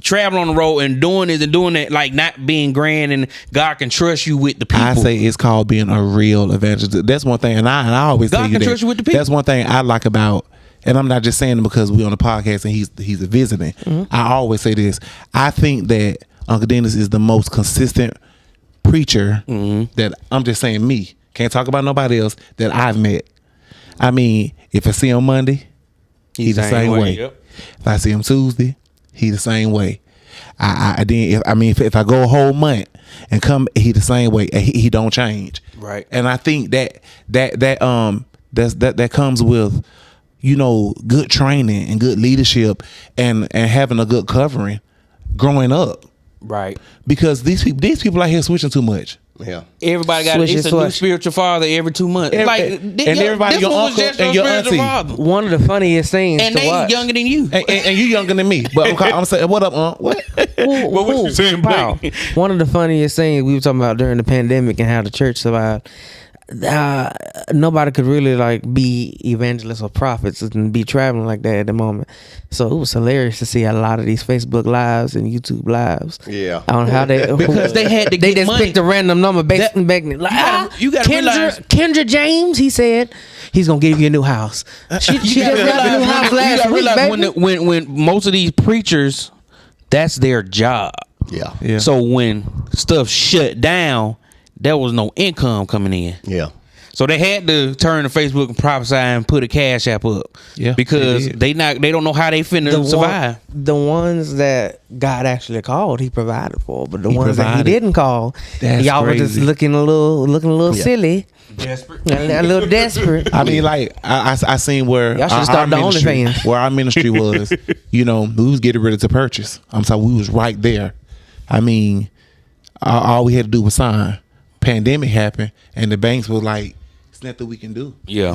traveling on the road and doing this and doing that, like not being grand, and God can trust you with the people. I say it's called being a real evangelist. That's one thing, and I always God tell you can that. trust you with the people. That's one thing I like about, and I'm not just saying it because we on the podcast and he's visiting. I always say this. I think that Uncle Dennis is the most consistent preacher that, I'm just saying, me, can't talk about nobody else, that I've met. I mean, if I see him Monday, he's the same way. Yep. If I see him Tuesday, he the same way. If I go a whole month and come, he the same way. He don't change. Right. And I think that comes with, good training and good leadership and having a good covering growing up. Right. Because these people out here switching too much. Yeah. Everybody got Switch it's and a new switch. spiritual father every 2 months. And everybody, this your one was uncle just and your your spiritual auntie. father. One of the funniest things And to they watch. younger than you. And you younger than me. But I'm saying, what up, What? What was you saying, Wow. Blake? One of the funniest things we were talking about during the pandemic and how the church survived. Nobody could really like be evangelists or prophets and be traveling like that at the moment. So it was hilarious to see a lot of these Facebook lives and YouTube lives. Yeah. On how they Because they had to they get just money. picked a random number based That- back like, you gotta realize- Kendra James, he said he's gonna give you a new house. She just got a new house You last gotta week, realize baby. when most of these preachers, that's their job. Yeah. Yeah. So when stuff shut down, there was no income coming in. Yeah. So they had to turn to Facebook and prophesy and put a cash app up. Yeah, Because they did. they don't know how they finna survive. The ones that God actually called, he provided for. But the He ones that he provided. didn't call, That's y'all were just crazy. looking a little Yeah. silly, Desperate. a little desperate. I mean, like I seen where Y'all should our start the ministry- OnlyFans. where our ministry was. We was getting ready to purchase. I'm sorry, we was right there. I mean, all we had to do was sign. Pandemic happened, and the banks were like, "It's nothing we can do." Yeah.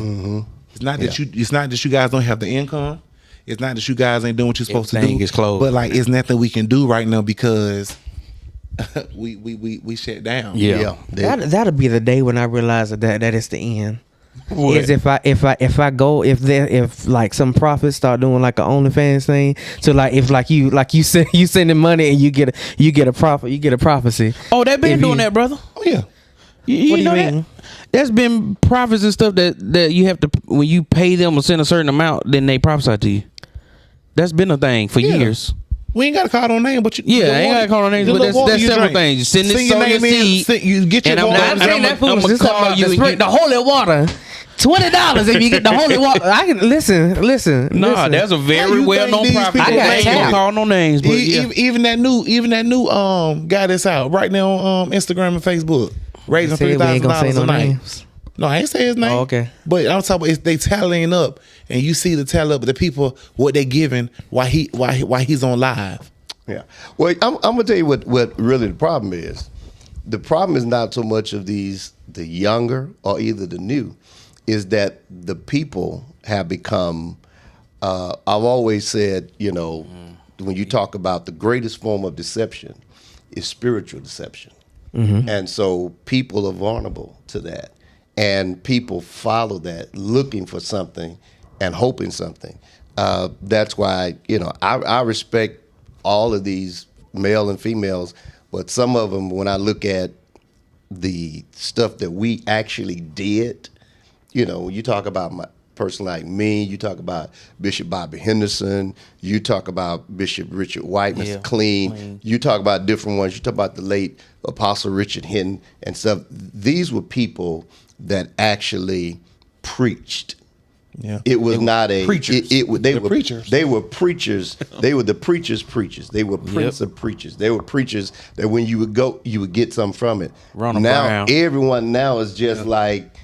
It's not that It's not that you guys don't have the income. It's not that you guys ain't doing what you're supposed to Everything do. is closed. But like, it's nothing we can do right now because we shut down. Yeah. That'll be the day when I realize that is the end. What? Is if like some prophets start doing like an OnlyFans thing. So like if you sending money and you get a prophecy. Oh, they've been If doing you- that, brother. Oh yeah. You What do you know mean? that? That's been prophets and stuff that you have to, when you pay them or send a certain amount, then they prophesy to you. That's been a thing for years. We ain't got to call no name, but Yeah, I ain't gotta call no names, but that's several things. You send this your sow your name in, seed, you get your and I'm water. not- I'm saying I'ma- that foolish. I'ma This call about you the, and the holy water. $20 if you get the holy water. I can listen. Nah, listen. there's a How very you well known think these prophet. people I ain't make gonna it? call no names, but yeah. Even that new guy that's out right now on Instagram and Facebook, raising Say we ain't gonna say $3,000 no a night. names. No, I ain't say his name. Oh, okay. But I'm talking about it's they tallying up, and you see the tally up, the people what they giving, why he's on live. Yeah. Well, I'm gonna tell you what really the problem is. The problem is not so much of the younger or either the new, is that the people have become. I've always said, when you talk about the greatest form of deception, is spiritual deception, and so people are vulnerable to that, and people follow that, looking for something and hoping something. That's why I respect all of these male and females, but some of them, when I look at the stuff that we actually did, you talk about my person like me, you talk about Bishop Bobby Henderson, you talk about Bishop Richard White, Mr. Yeah, Clean, you talk about different ones, you talk about the late Apostle Richard Hinton and stuff. These were people that actually preached. Yeah. It was not a preachers. They The were preachers. They were preachers. They were the preachers' preachers. They were prince of preachers. They were preachers that when you would go, you would get something from it. Ronald now Brown. everyone now is just like,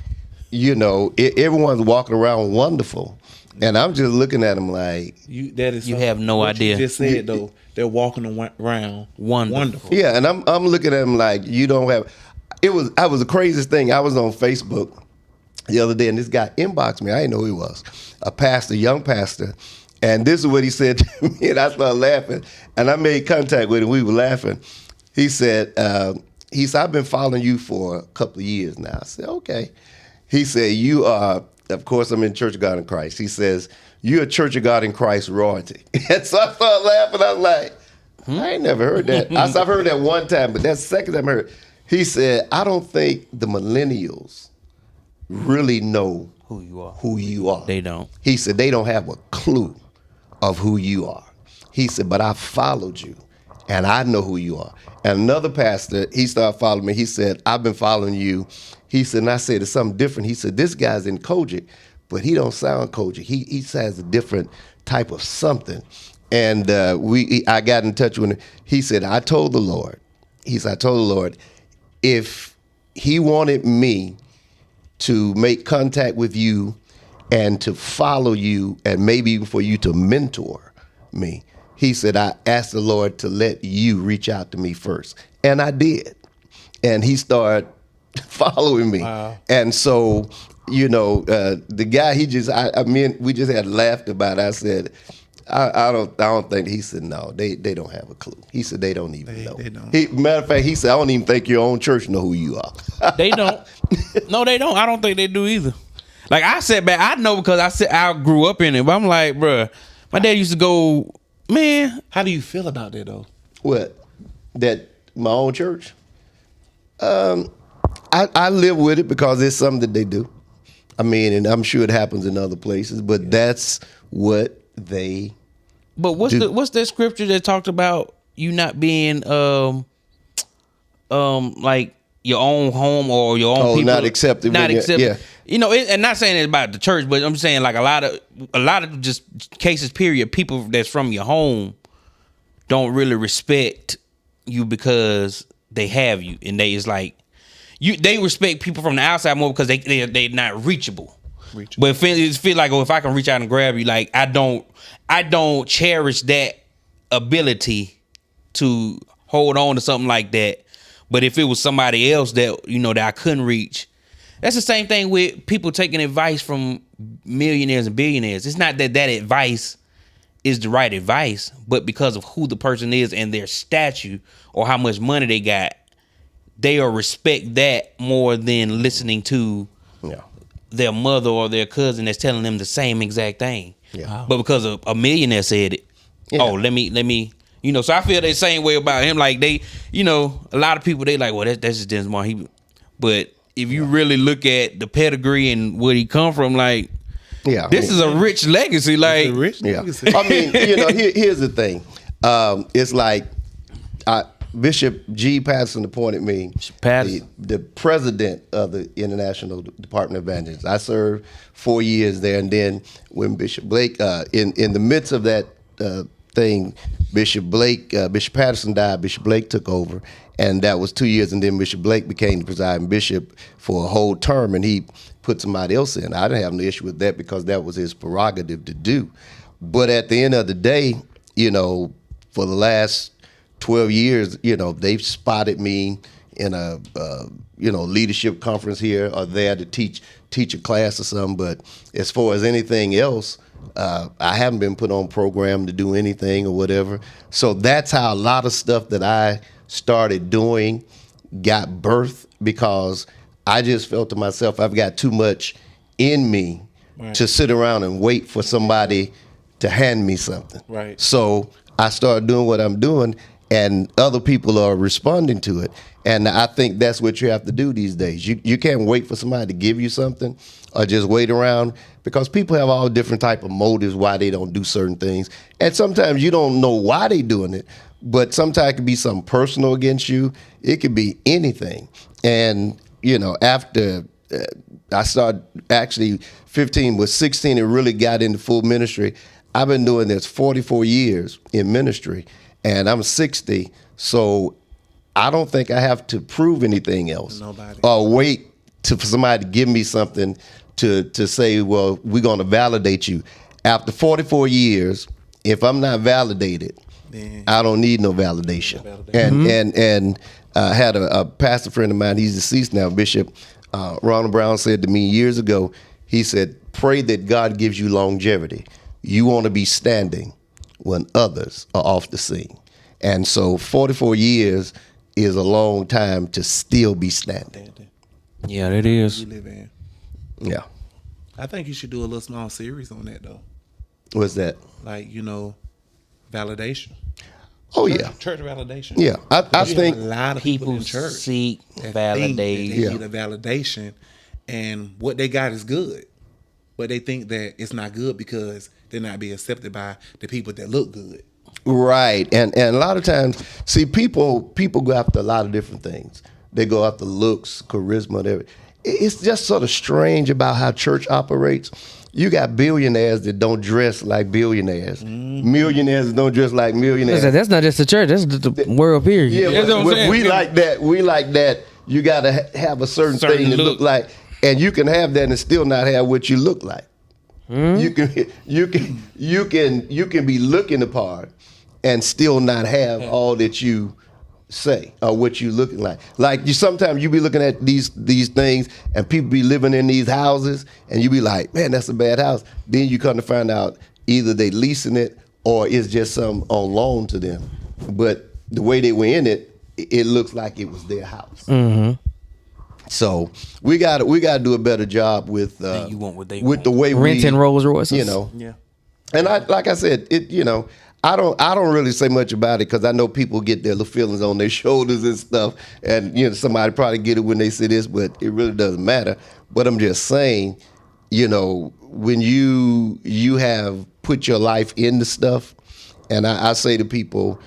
everyone's walking around wonderful, and I'm just looking at them like, You have no what idea. You just said though, they're walking around wonderful. yeah, and I'm looking at them like you don't have. I was the craziest thing. I was on Facebook the other day, and this guy inboxed me. I didn't know who he was. A pastor, young pastor. And this is what he said to me, and I started laughing. And I made contact with him. We were laughing. he said, I've been following you for a couple of years now. I said, okay. He said, you are, of course, I'm in Church of God in Christ. He says, you're a Church of God in Christ royalty. And so I started laughing. I was like, I ain't never heard that. I said, I've heard that one time, but that's the second time I heard it. He said, I don't think the millennials really know Who you are. who you are. They don't. He said, they don't have a clue of who you are. He said, but I followed you, and I know who you are. And another pastor, he started following me. He said, I've been following you. He said, and I said, it's something different. He said, this guy's in Kojic, but he don't sound Kojic. He has a different type of something. And I got in touch with him. He said, I told the Lord, if he wanted me to make contact with you and to follow you and maybe even for you to mentor me, he said, I asked the Lord to let you reach out to me first. And I did. And he started following me. Wow. And so, the guy, we just had laughed about it. I said, I don't think. He said, no, they don't have a clue. He said they don't even know. They don't. Matter of fact, he said, I don't even think your own church know who you are. They don't. No, they don't. I don't think they do either. Like I said back, I know because I grew up in it. But I'm like, bruh, my dad used to go, man. How do you feel about that though? What? That my own church? I live with it because it's something that they do. I mean, and I'm sure it happens in other places, but that's what they. But what's that scripture that talked about you not being like your own home or your own people not accepted, yeah. And not saying it's about the church, but I'm saying like a lot of just cases period, people that's from your home don't really respect you because they have you, and they is like they respect people from the outside more because they're not reachable. But it feel like, if I can reach out and grab you, like I don't cherish that ability to hold on to something like that. But if it was somebody else that that I couldn't reach, that's the same thing with people taking advice from millionaires and billionaires. It's not that advice is the right advice, but because of who the person is and their stature or how much money they got, they'll respect that more than listening to their mother or their cousin that's telling them the same exact thing. Yeah. Wow. But because a millionaire said it, let me, so I feel the same way about him. Like they, a lot of people, they like, well, that's just Dennis Martin. But if you really look at the pedigree and where he come from, like, this is a rich legacy. Like, legacy. I mean, here's the thing. It's like, Bishop G. Patterson appointed me the president of the International Department of Evangelism. I served 4 years there, and then when Bishop Blake, in the midst of that thing, Bishop Patterson died, Bishop Blake took over, and that was 2 years, and then Bishop Blake became the presiding bishop for a whole term, and he put somebody else in. I didn't have no issue with that because that was his prerogative to do. But at the end of the day, for the last 12 years, they've spotted me in a, leadership conference here or there to teach a class or something. But as far as anything else, I haven't been put on program to do anything or whatever. So that's how a lot of stuff that I started doing got birthed, because I just felt to myself, I've got too much in me to sit around and wait for somebody to hand me something. Right. So I started doing what I'm doing, and other people are responding to it. And I think that's what you have to do these days. You can't wait for somebody to give you something or just wait around, because people have all different type of motives why they don't do certain things. And sometimes you don't know why they doing it, but sometimes it could be something personal against you. It could be anything. And, after I started actually 15, but 16, it really got into full ministry. I've been doing this 44 years in ministry. And I'm 60, so I don't think I have to prove anything else. Nobody. Or wait for somebody to give me something to say, well, we're going to validate you. After 44 years, if I'm not validated, I don't need no validation. And I had a pastor friend of mine, he's deceased now, Bishop Ronald Brown, said to me years ago, he said, pray that God gives you longevity. You want to be standing when others are off the scene. And so 44 years, is a long time to still be standing. Yeah, that is. We live in. Yeah. I think you should do a little small series on that though. What's that? Like, validation. Oh yeah. Church validation. Yeah. I You think have a lot of people in church seek that think that validation. they need a validation, and what they got is good, but they think that it's not good because they're not being accepted by the people that look good. right. And a lot of times, see, people go after a lot of different things. They go after looks, charisma, whatever. It's just sort of strange about how church operates. You got billionaires that don't dress like billionaires. Millionaires that don't dress like millionaires. That's not just the church. That's the world period. Yeah, That's what I'm saying. we like that. We like that. You got to have a certain thing to look like, and you can have that and still not have what you look like. You can be looking the part and still not have all that you say or what you looking like. Like sometimes you be looking at these things and people be living in these houses and you be like, man, that's a bad house. Then you come to find out either they leasing it or it's just some on loan to them. But the way they were in it, it looks like it was their house. So we got to do a better job with you want what they with want. the way Renting Rolls Royces. Yeah. And like I said, I don't really say much about it because I know people get their little feelings on their shoulders and stuff, and somebody probably get it when they say this, but it really doesn't matter. But I'm just saying, when you have put your life into stuff, and I say to people,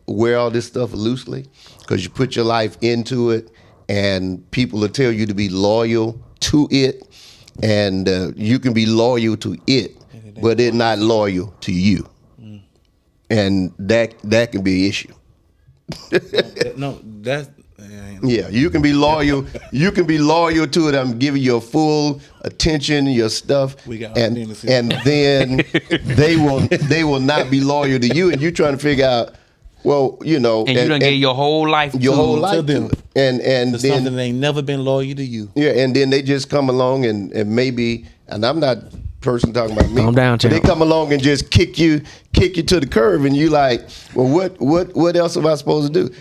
wear all this stuff loosely because you put your life into it, and people will tell you to be loyal to it, and you can be loyal to it, but it's not loyal to you. And that can be an issue. No, that's Yeah, you can be loyal. You can be loyal to it. I'm giving you full attention, your stuff, We got and opportunities here. then they will not be loyal to you, and you trying to figure out, well, And you done gave your whole life your to whole life them. to it, and There's then something that ain't never been loyal to you. yeah, and then they just come along and maybe, and I'm not person talking about me. Calm down, but they champ. come along and just kick you to the curb, and you like, well, what else am I supposed to do?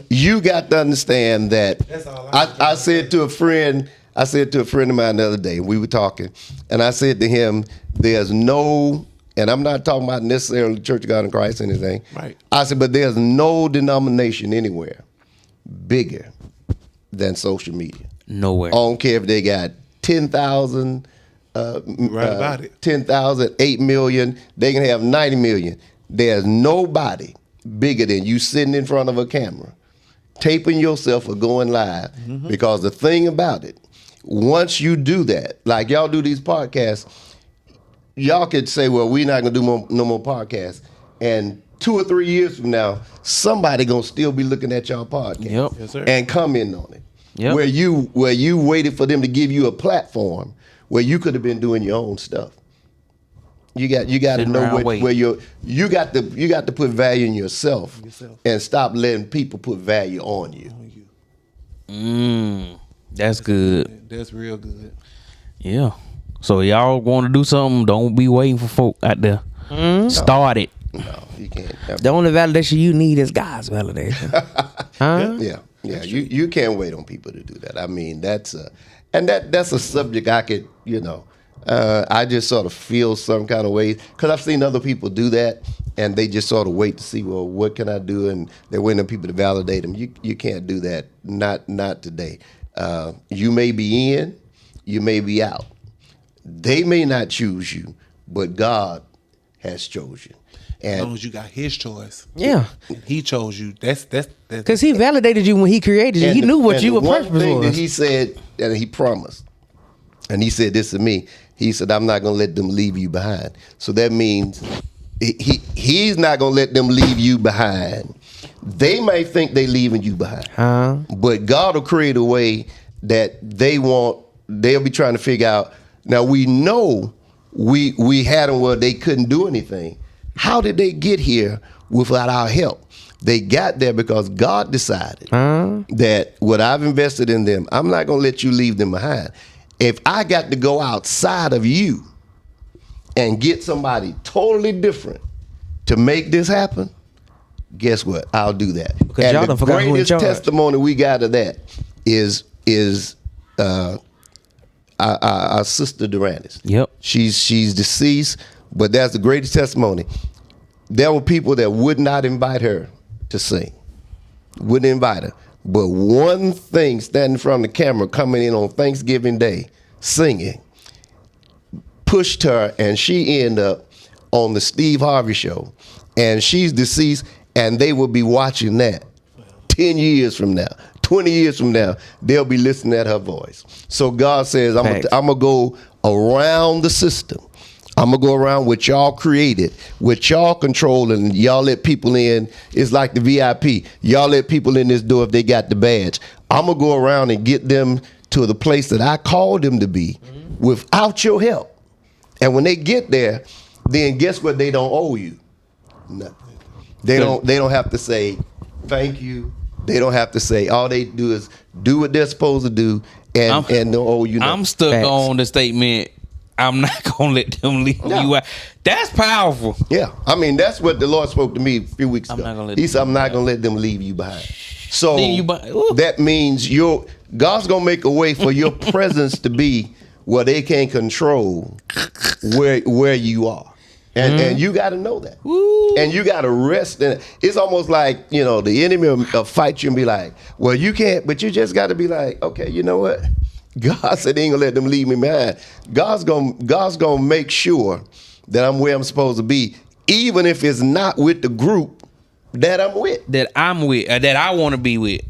You got to understand that. That's all I said to a friend of mine the other day, we were talking, and I said to him, there's no, and I'm not talking about necessarily Church of God in Christ or anything. Right. I said, but there's no denomination anywhere bigger than social media. nowhere. I don't care if they got 10,000, Right about it. 10,000, 8 million, they can have 90 million. There's nobody bigger than you sitting in front of a camera, taping yourself or going live. Because the thing about it, once you do that, like y'all do these podcasts, y'all could say, well, we're not going to do no more podcasts. And 2 or 3 years from now, somebody going to still be looking at y'all podcast Yep. Yes, sir. and commenting on it. Yep. Where you waited for them to give you a platform where you could have been doing your own stuff. You got to Sitting know around where waiting. you got to put value in yourself and stop letting people put value on you. That's good. That's real good. Yeah. So y'all want to do something? Don't be waiting for folk out there. Start it. No, you can't. The only validation you need is God's validation. Huh? Yeah. You can't wait on people to do that. I mean, that's a subject I could, I just sort of feel some kind of way because I've seen other people do that, and they just sort of wait to see, well, what can I do? And they're waiting on people to validate them. You can't do that. Not today. You may be in, you may be out. They may not choose you, but God has chosen you. As long And as you got His choice, Yeah. He chose you. That's Because he validated you when he created you. He knew what your purpose one thing that was. he said, and he promised, and he said this to me. He said, "I'm not going to let them leave you behind." So that means he's not going to let them leave you behind. They may think they leaving you behind, but God will create a way that they'll be trying to figure out. Now we know we had them where they couldn't do anything. How did they get here without our help? They got there because God decided that what I've invested in them, I'm not going to let you leave them behind. If I got to go outside of you and get somebody totally different to make this happen, guess what? I'll do that. Because and y'all the done forgot who in greatest charge. testimony we got of that is our sister Durandis. Yep. She's deceased, but that's the greatest testimony. There were people that would not invite her to sing, wouldn't invite her. But one thing, standing in front of the camera, coming in on Thanksgiving Day, singing, pushed her, and she ended up on the Steve Harvey show. And she's deceased, and they will be watching that 10 years from now, 20 years from now. They'll be listening at her voice. So God says, I'm going to go around the system. I'm going to go around what y'all created, what y'all control, and y'all let people in. It's like the VIP. Y'all let people in this door if they got the badge. I'm going to go around and get them to the place that I called them to be without your help. And when they get there, then guess what they don't owe you? Nothing. They don't have to say thank you. They don't have to say, all they do is do what they're supposed to do and don't owe you nothing. I'm stuck on the statement, I'm not gonna let them leave you out. That's powerful. Yeah, I mean that's what the Lord spoke to me a few weeks ago. He said, "I'm not gonna let them leave you behind." So that means God's gonna make a way for your presence to be where they can't control where you are, and you got to know that, and you got to rest in it. It's almost like the enemy will fight you and be like, "Well, you can't," but you just got to be like, "Okay, you know what." God said he ain't gonna let them leave me behind. God's gonna make sure that I'm where I'm supposed to be, even if it's not with the group that I'm with. That I want to be with.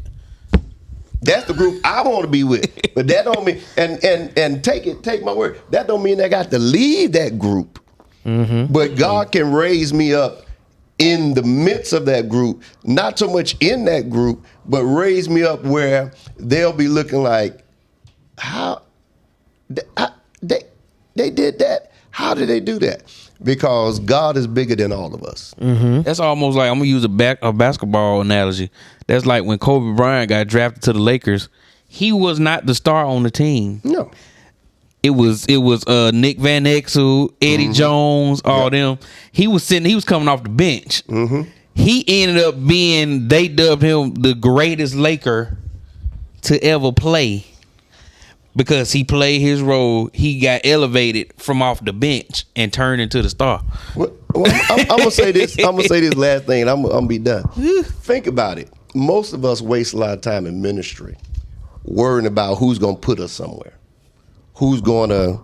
That's the group I want to be with. But that don't mean and take my word. That don't mean I got to leave that group. Mm-hmm. But God can raise me up in the midst of that group, not so much in that group, but raise me up where they'll be looking like, how they did that? How did they do that? Because God is bigger than all of us. Mm-hmm. That's almost like, I'm gonna use a basketball analogy. That's like when Kobe Bryant got drafted to the Lakers. He was not the star on the team. No, it was Nick Van Exel, Eddie Jones, all them. He was coming off the bench. Mm-hmm. He ended up they dubbed him the greatest Laker to ever play. Because he played his role, he got elevated from off the bench and turned into the star. Well, I'm gonna say this. I'm gonna say this last thing, and I'm gonna be done. Think about it. Most of us waste a lot of time in ministry, worrying about who's gonna put us somewhere, who's gonna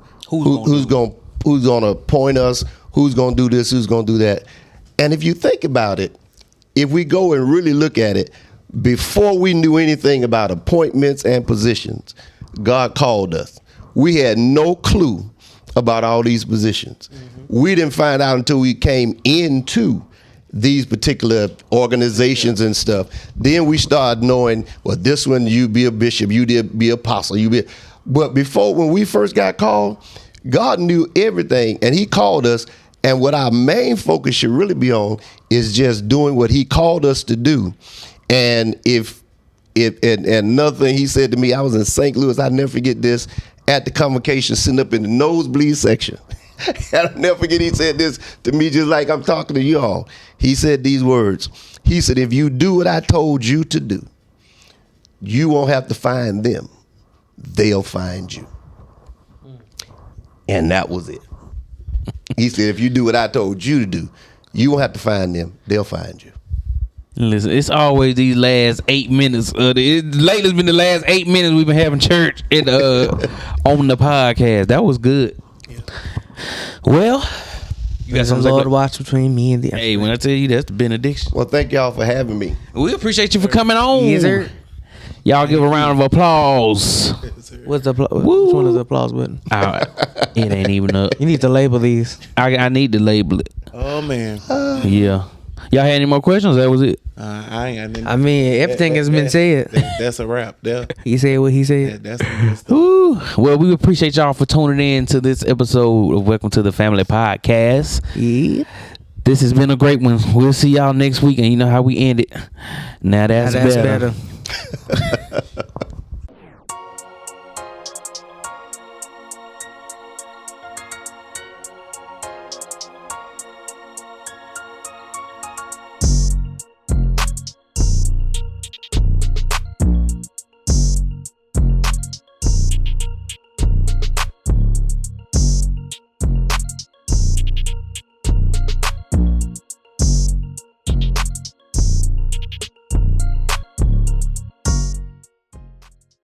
appoint us, who's gonna do this, who's gonna do that. And if you think about it, if we go and really look at it, before we knew anything about appointments and positions, God called us. We had no clue about all these positions. Mm-hmm. We didn't find out until we came into these particular organizations and stuff. Then we started knowing, well, this one you be a bishop, you did be apostle, But before, when we first got called, God knew everything, and he called us. And what our main focus should really be on is just doing what he called us to do. And and another thing he said to me, I was in St. Louis, I'll never forget this, at the convocation, sitting up in the nosebleed section. And I'll never forget he said this to me just like I'm talking to you all. He said these words. He said, if you do what I told you to do, you won't have to find them. They'll find you. And that was it. He said, if you do what I told you to do, you won't have to find them. They'll find you. Listen, it's always these last 8 minutes. Lately, it's been the last 8 minutes we've been having church and on the podcast. That was good. Yeah. Well, you got some Lord watch between me and the. Hey, when I tell you, that's the benediction. Well, thank y'all for having me. We appreciate you for coming on. Yes, sir. Y'all give a round of applause. What's the applause? Which one is the applause button? It ain't even up. You need to label these. I need to label it. Oh man. Yeah. Y'all had any more questions? That was it. I mean, everything has been said. That's a wrap. He said what he said. That's the good stuff. Ooh. Well, we appreciate y'all for tuning in to this episode of Welcome to the Family Podcast. Yeah. This has been a great one. We'll see y'all next week, and you know how we end it. Now that's better.